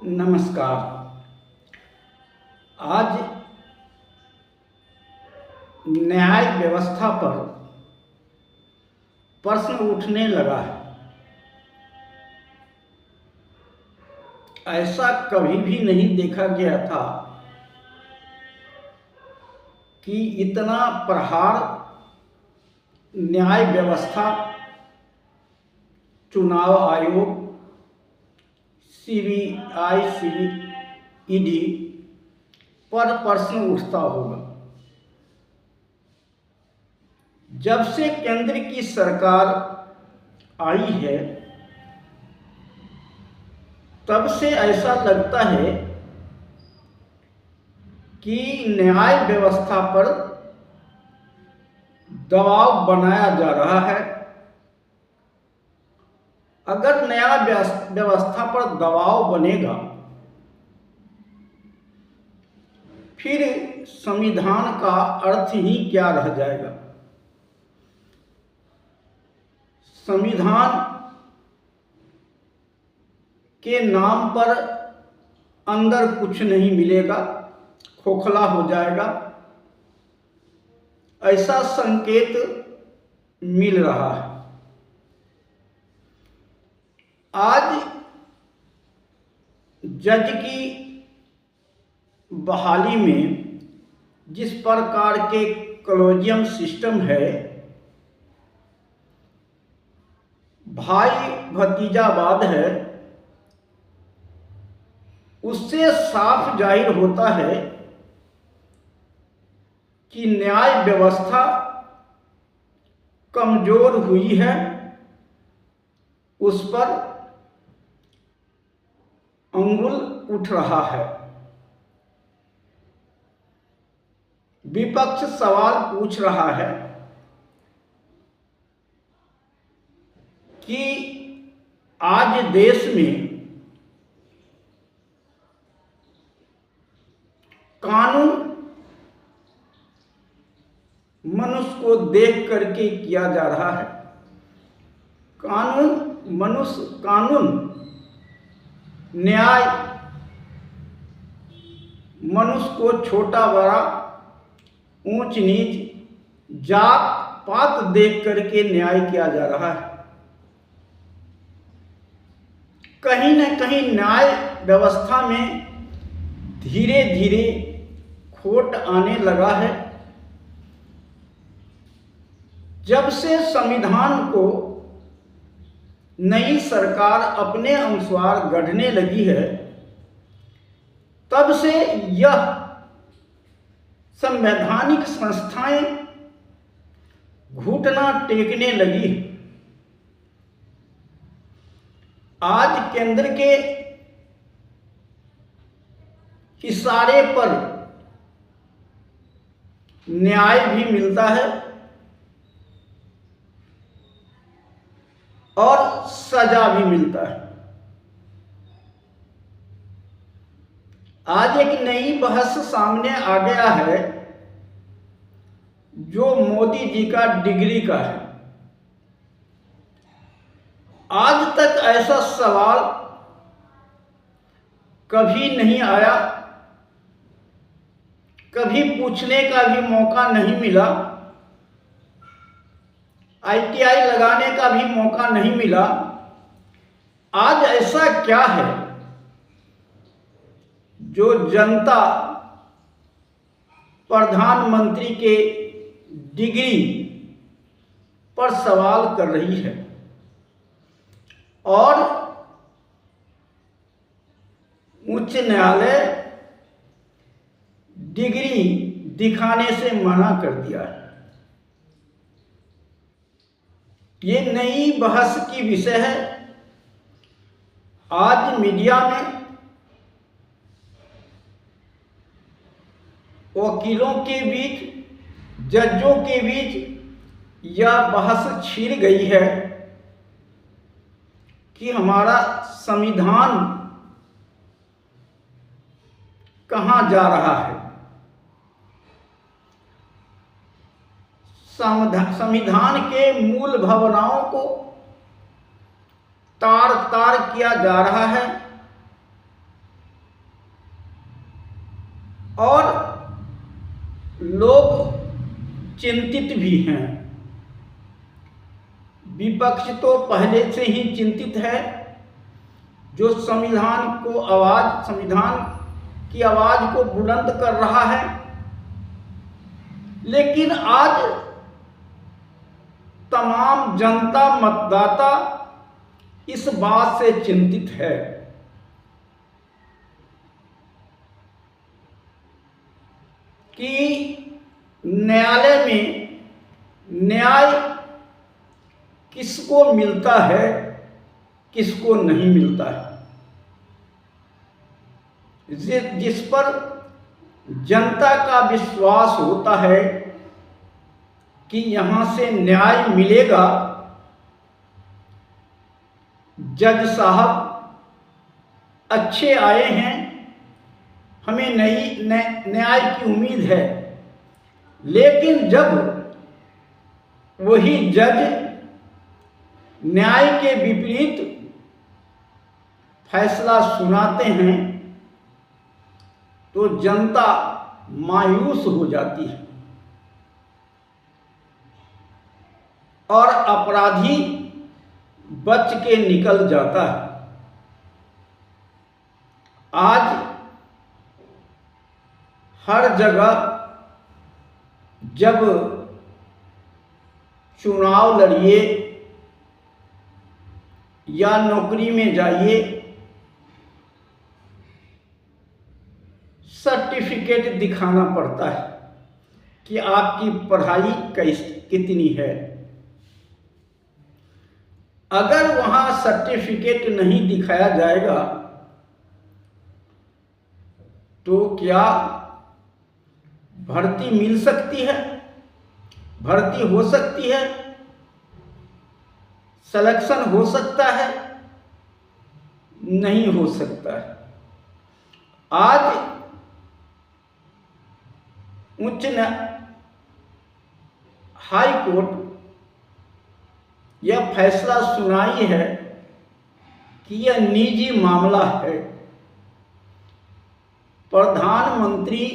नमस्कार। आज न्याय व्यवस्था पर प्रश्न उठने लगा है। ऐसा कभी भी नहीं देखा गया था कि इतना प्रहार न्याय व्यवस्था, चुनाव आयोग, सीबीआई, ईडी पर प्रश्न उठता होगा। जब से केंद्र की सरकार आई है तब से ऐसा लगता है कि न्याय व्यवस्था पर दबाव बनाया जा रहा है। अगर न्याय व्यवस्था पर दबाव बनेगा फिर संविधान का अर्थ ही क्या रह जाएगा। संविधान के नाम पर अंदर कुछ नहीं मिलेगा, खोखला हो जाएगा, ऐसा संकेत मिल रहा है। आज जज की बहाली में जिस प्रकार के कॉलेजियम सिस्टम है, भाई भतीजावाद है, उससे साफ जाहिर होता है कि न्याय व्यवस्था कमजोर हुई है। उस पर अंगुल उठ रहा है। विपक्ष सवाल पूछ रहा है कि आज देश में कानून मनुष्य को देख करके किया जा रहा है। कानून न्याय मनुष्य को छोटा बड़ा, ऊंच नीच, जात पात देख करके न्याय किया जा रहा है। कहीं न कहीं न्याय व्यवस्था में धीरे धीरे खोट आने लगा है। जब से संविधान को नई सरकार अपने अनुसार गढ़ने लगी है तब से यह संवैधानिक संस्थाएं घुटना टेकने लगी। आज केंद्र के इशारे पर न्याय भी मिलता है और सजा भी मिलता है। आज एक नई बहस सामने आ गया है जो मोदी जी का डिग्री का है। आज तक ऐसा सवाल कभी नहीं आया, कभी पूछने का भी मौका नहीं मिला, ITI लगाने का भी मौका नहीं मिला। आज ऐसा क्या है जो जनता प्रधानमंत्री के डिग्री पर सवाल कर रही है और उच्च न्यायालय डिग्री दिखाने से मना कर दिया है। ये नई बहस की विषय है। आज मीडिया में वकीलों के बीच, जजों के बीच यह बहस छिड़ गई है कि हमारा संविधान कहाँ जा रहा है। संविधान के मूल भावनाओं को तार तार किया जा रहा है। और लोग चिंतित भी हैं। विपक्ष तो पहले से ही चिंतित है, जो संविधान की आवाज को बुलंद कर रहा है। लेकिन आज तमाम जनता, मतदाता इस बात से चिंतित है कि न्यायालय में न्याय किसको मिलता है, किसको नहीं मिलता है। जिस पर जनता का विश्वास होता है कि यहाँ से न्याय मिलेगा, जज साहब अच्छे आए हैं, हमें न्याय की उम्मीद है। लेकिन जब वही जज न्याय के विपरीत फैसला सुनाते हैं तो जनता मायूस हो जाती है और अपराधी बच के निकल जाता है। आज हर जगह जब चुनाव लड़िए या नौकरी में जाइए, सर्टिफिकेट दिखाना पड़ता है कि आपकी पढ़ाई कितनी है। अगर वहां सर्टिफिकेट नहीं दिखाया जाएगा तो क्या भर्ती मिल सकती है, भर्ती हो सकती है, सिलेक्शन हो सकता है? नहीं हो सकता है। आज हाई कोर्ट यह फैसला सुनाई है कि यह निजी मामला है। प्रधानमंत्री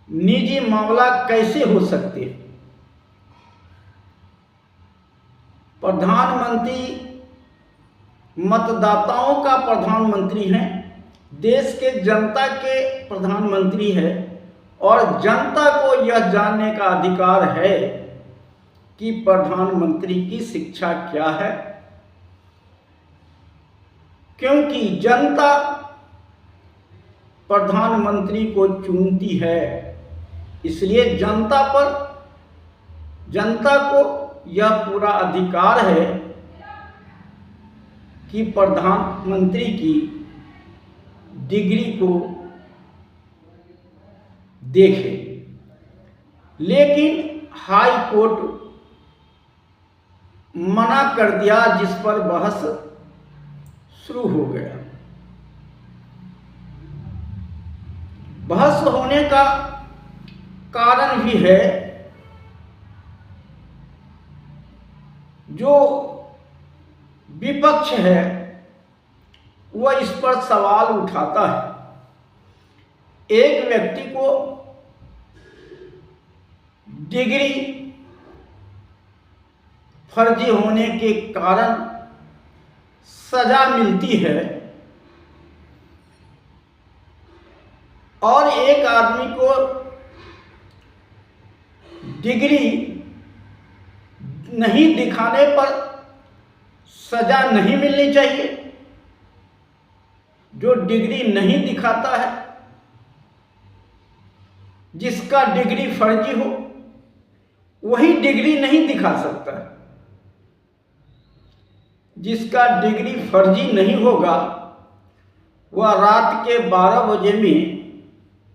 निजी मामला कैसे हो सकते हैं? प्रधानमंत्री मतदाताओं का प्रधानमंत्री हैं, देश के जनता के प्रधानमंत्री है और जनता को यह जानने का अधिकार है कि प्रधानमंत्री की शिक्षा क्या है, क्योंकि जनता प्रधानमंत्री को चुनती है। इसलिए जनता को यह पूरा अधिकार है कि प्रधानमंत्री की डिग्री को देखे। लेकिन हाई कोर्ट मना कर दिया, जिस पर बहस शुरू हो गया। बहस होने का कारण भी है, जो विपक्ष है वह इस पर सवाल उठाता है। एक व्यक्ति को डिग्री फर्जी होने के कारण सजा मिलती है और एक आदमी को डिग्री नहीं दिखाने पर सजा नहीं मिलनी चाहिए। जो डिग्री नहीं दिखाता है, जिसका डिग्री फर्जी हो, वही डिग्री नहीं दिखा सकता है। जिसका डिग्री फर्जी नहीं होगा वह रात के 12 बजे में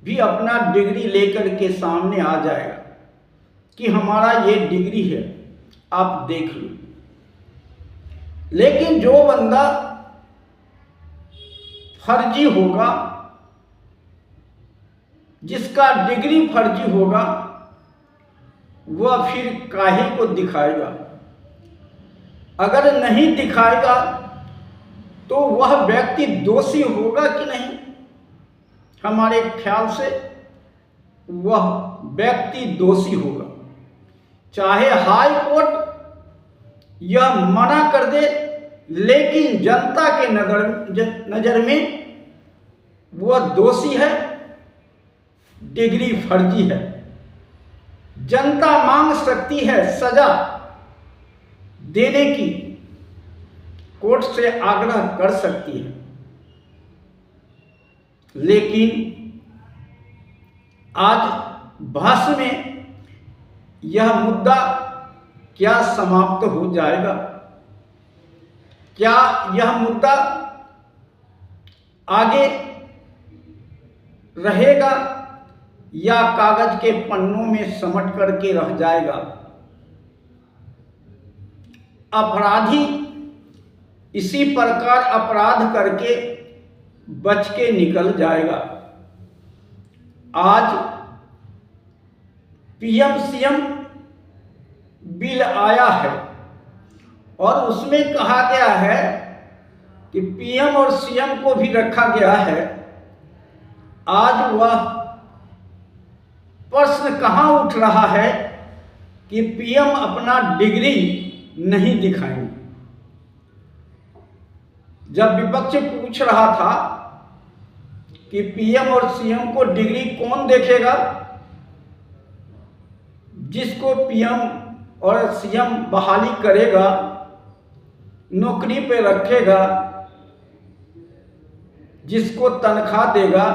भी अपना डिग्री लेकर के सामने आ जाएगा कि हमारा ये डिग्री है, आप देख लो। लेकिन जो बंदा फर्जी होगा, जिसका डिग्री फर्जी होगा, वह फिर काहे को दिखाएगा? अगर नहीं दिखाएगा तो वह व्यक्ति दोषी होगा कि नहीं? हमारे ख्याल से वह व्यक्ति दोषी होगा। चाहे हाई कोर्ट यह मना कर दे, लेकिन जनता के नज़र में वह दोषी है, डिग्री फर्जी है। जनता मांग सकती है सजा देने की, कोर्ट से आग्रह कर सकती है, लेकिन आज भाष्य में यह मुद्दा क्या समाप्त हो जाएगा? क्या यह मुद्दा आगे रहेगा या कागज के पन्नों में समट करके रह जाएगा? अपराधी इसी प्रकार अपराध करके बच के निकल जाएगा। आज पीएम सीएम बिल आया है और उसमें कहा गया है कि पीएम और सीएम को भी रखा गया है। आज वह प्रश्न कहाँ उठ रहा है कि पीएम अपना डिग्री नहीं दिखाएंगे। जब विपक्ष पूछ रहा था कि पीएम और सीएम को डिग्री कौन देखेगा, जिसको पीएम और सीएम बहाली करेगा, नौकरी पे रखेगा, जिसको तनख्वाह देगा,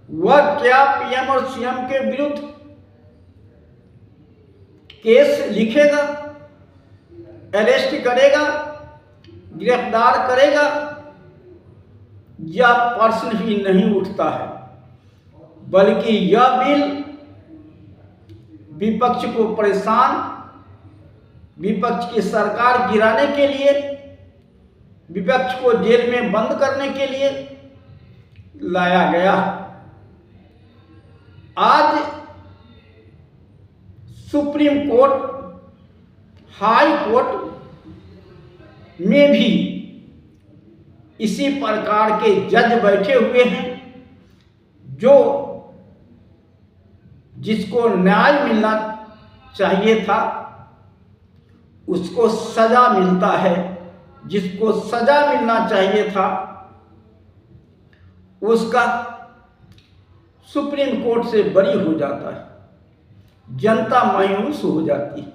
वह क्या पीएम और सीएम के विरुद्ध केस लिखेगा, अरेस्ट करेगा, गिरफ्तार करेगा? यह प्रश्न ही नहीं उठता है, बल्कि यह बिल विपक्ष को परेशान, विपक्ष की सरकार गिराने के लिए, विपक्ष को जेल में बंद करने के लिए लाया गया। आज सुप्रीम कोर्ट, हाई कोर्ट में भी इसी प्रकार के जज बैठे हुए हैं, जो जिसको न्याय मिलना चाहिए था उसको सजा मिलता है, जिसको सजा मिलना चाहिए था उसका सुप्रीम कोर्ट से बरी हो जाता है। जनता मायूस हो जाती है।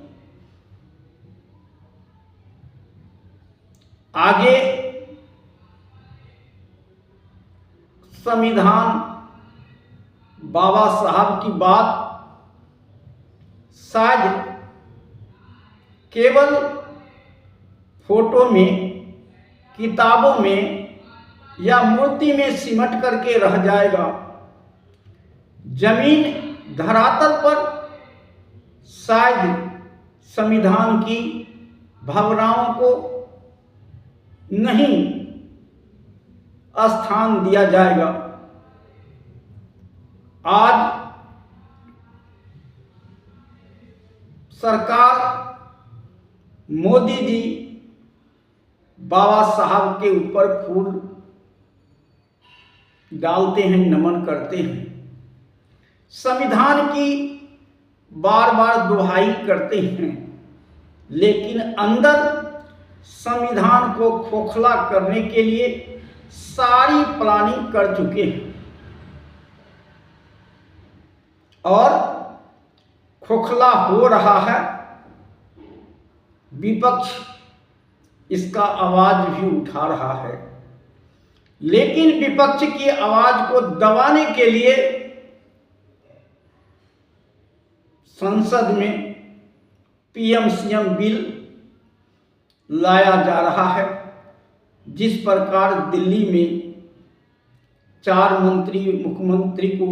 आगे संविधान बाबा साहब की बात शायद केवल फोटो में, किताबों में या मूर्ति में सिमट करके रह जाएगा। जमीन धरातल पर शायद संविधान की भावनाओं को नहीं स्थान दिया जाएगा। आज सरकार, मोदी जी बाबा साहब के ऊपर फूल डालते हैं, नमन करते हैं, संविधान की बार बार दुहाई करते हैं, लेकिन अंदर संविधान को खोखला करने के लिए सारी प्लानिंग कर चुके हैं और खोखला हो रहा है। विपक्ष इसका आवाज भी उठा रहा है, लेकिन विपक्ष की आवाज को दबाने के लिए संसद में पीएम सीएम बिल लाया जा रहा है। जिस प्रकार दिल्ली में 4 मंत्री, मुख्यमंत्री को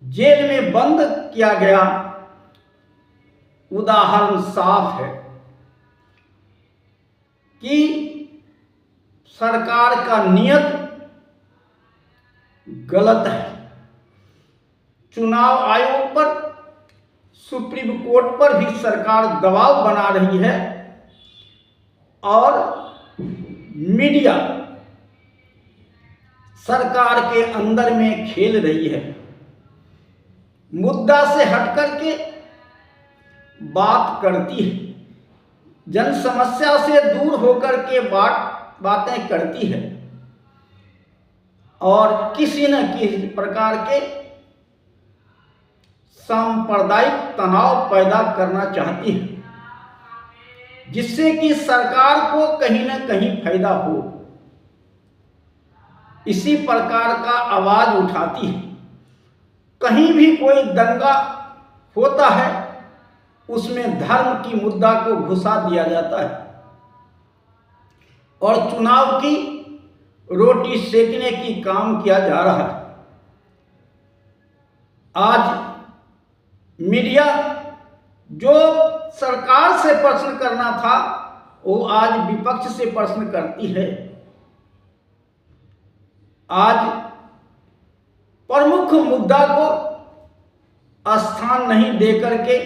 जेल में बंद किया गया, उदाहरण साफ है कि सरकार का नियत गलत है। चुनाव आयोग पर, सुप्रीम कोर्ट पर भी सरकार दबाव बना रही है और मीडिया सरकार के अंदर में खेल रही है। मुद्दा से हट करके बात करती है, जन समस्या से दूर होकर के बातें करती है और किसी न किसी प्रकार के सांप्रदायिक तनाव पैदा करना चाहती है, जिससे कि सरकार को कहीं न कहीं फायदा हो। इसी प्रकार का आवाज उठाती है। कहीं भी कोई दंगा होता है, उसमें धर्म की मुद्दा को घुसा दिया जाता है और चुनाव की रोटी सेकने की काम किया जा रहा है। आज मीडिया जो सरकार से प्रश्न करना था, वो आज विपक्ष से प्रश्न करती है। आज प्रमुख मुद्दा को स्थान नहीं देकर के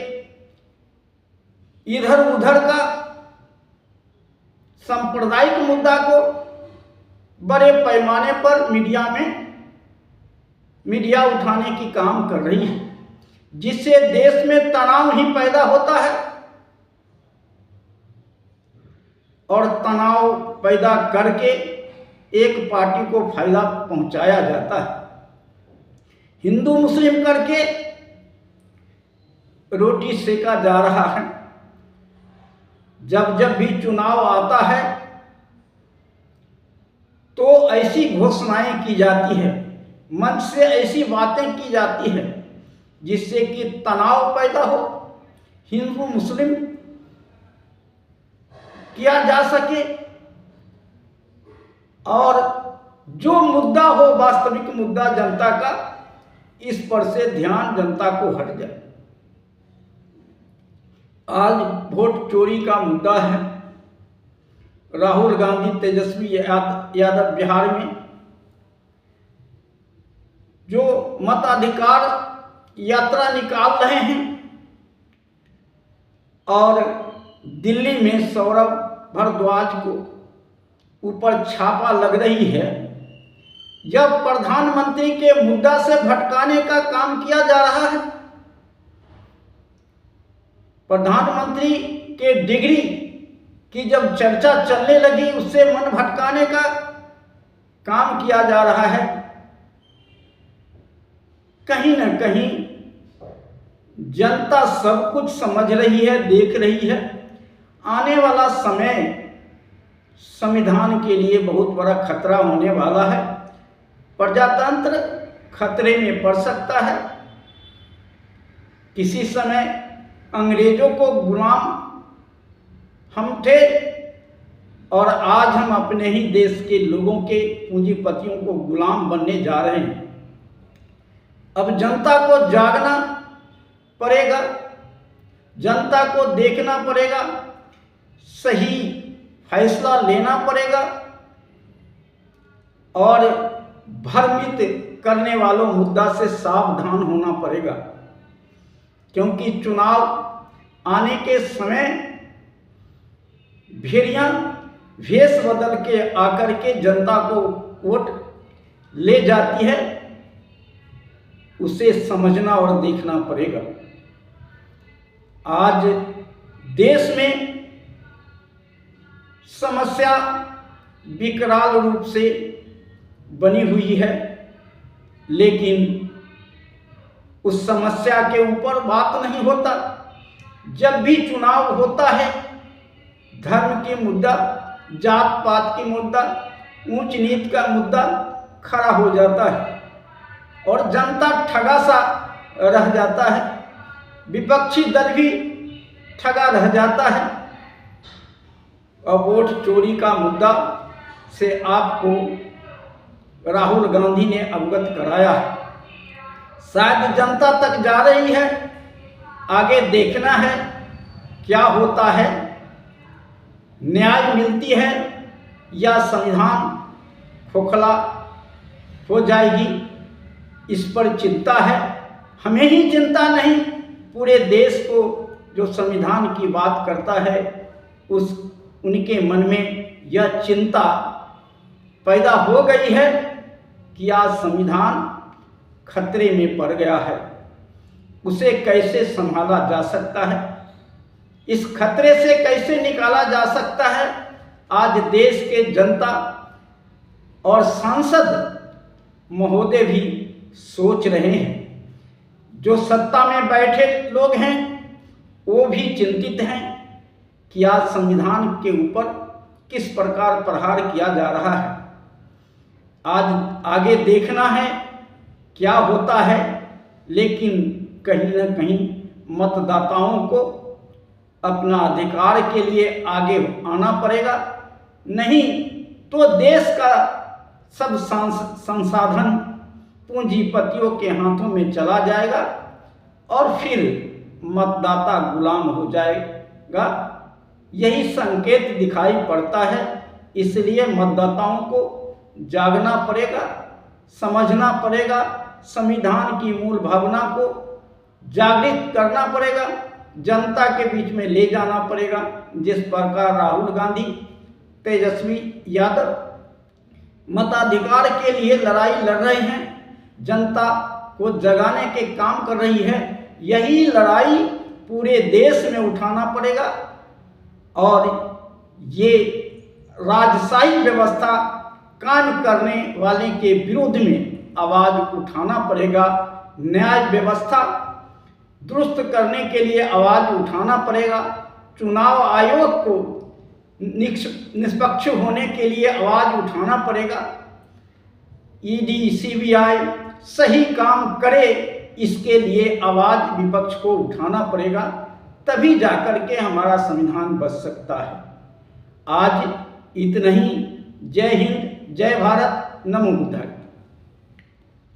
इधर उधर का सांप्रदायिक मुद्दा को बड़े पैमाने पर मीडिया उठाने की काम कर रही है, जिससे देश में तनाव ही पैदा होता है और तनाव पैदा करके एक पार्टी को फायदा पहुंचाया जाता है। हिंदू मुस्लिम करके रोटी सेका जा रहा है। जब जब भी चुनाव आता है तो ऐसी घोषणाएं की जाती है, मंच से ऐसी बातें की जाती है जिससे कि तनाव पैदा हो, हिंदू मुस्लिम किया जा सके और जो मुद्दा हो वास्तविक मुद्दा जनता का, इस पर से ध्यान जनता को हट जाए। आज वोट चोरी का मुद्दा है। राहुल गांधी तेजस्वी यादव बिहार में जो मताधिकार यात्रा निकाल रहे हैं और दिल्ली में सौरभ भारद्वाज को ऊपर छापा लग रही है, जब प्रधानमंत्री के मुद्दा से भटकाने का काम किया जा रहा है। प्रधानमंत्री के डिग्री की जब चर्चा चलने लगी, उससे मन भटकाने का काम किया जा रहा है। कहीं न कहीं जनता सब कुछ समझ रही है, देख रही है। आने वाला समय संविधान के लिए बहुत बड़ा खतरा होने वाला है। प्रजातंत्र खतरे में पड़ सकता है। किसी समय अंग्रेजों को गुलाम हम थे और आज हम अपने ही देश के लोगों के पूंजीपतियों को गुलाम बनने जा रहे हैं। अब जनता को जागना पड़ेगा, जनता को देखना पड़ेगा, सही फैसला लेना पड़ेगा और भ्रमित करने वालों मुद्दा से सावधान होना पड़ेगा, क्योंकि चुनाव आने के समय भेड़ियां भेष बदल के आकर के जनता को वोट ले जाती है। उसे समझना और देखना पड़ेगा। आज देश में समस्या विकराल रूप से बनी हुई है, लेकिन उस समस्या के ऊपर बात नहीं होता। जब भी चुनाव होता है, धर्म के मुद्दा, जात पात के मुद्दा, ऊंच नीच का मुद्दा खड़ा हो जाता है और जनता ठगा सा रह जाता है। विपक्षी दल भी ठगा रह जाता है। और वोट चोरी का मुद्दा से आपको राहुल गांधी ने अवगत कराया है। शायद जनता तक जा रही है, आगे देखना है क्या होता है। न्याय मिलती है या संविधान खोखला हो जाएगी, इस पर चिंता है। हमें ही चिंता नहीं, पूरे देश को जो संविधान की बात करता है उनके मन में यह चिंता पैदा हो गई है कि आज संविधान खतरे में पड़ गया है, उसे कैसे संभाला जा सकता है, इस खतरे से कैसे निकाला जा सकता है। आज देश के जनता और सांसद महोदय भी सोच रहे हैं। जो सत्ता में बैठे लोग हैं वो भी चिंतित हैं कि आज संविधान के ऊपर किस प्रकार प्रहार किया जा रहा है। आज आगे देखना है क्या होता है, लेकिन कहीं न कहीं मतदाताओं को अपना अधिकार के लिए आगे आना पड़ेगा, नहीं तो देश का सब संसाधन पूंजीपतियों के हाथों में चला जाएगा और फिर मतदाता गुलाम हो जाएगा। यही संकेत दिखाई पड़ता है। इसलिए मतदाताओं को जागना पड़ेगा, समझना पड़ेगा, संविधान की मूल भावना को जागृत करना पड़ेगा, जनता के बीच में ले जाना पड़ेगा। जिस प्रकार राहुल गांधी, तेजस्वी यादव मताधिकार के लिए लड़ाई लड़ रहे हैं, जनता को जगाने के काम कर रही है, यही लड़ाई पूरे देश में उठाना पड़ेगा और ये राजशाही व्यवस्था कायम करने वाले के विरोध में आवाज उठाना पड़ेगा। न्याय व्यवस्था दुरुस्त करने के लिए आवाज उठाना पड़ेगा। चुनाव आयोग को निष्पक्ष होने के लिए आवाज उठाना पड़ेगा। ईडी, सीबीआई सही काम करे, इसके लिए आवाज विपक्ष को उठाना पड़ेगा, तभी जाकर के हमारा संविधान बच सकता है। आज इतना ही। जय हिंद, जय भारत, नमो बुद्धाय।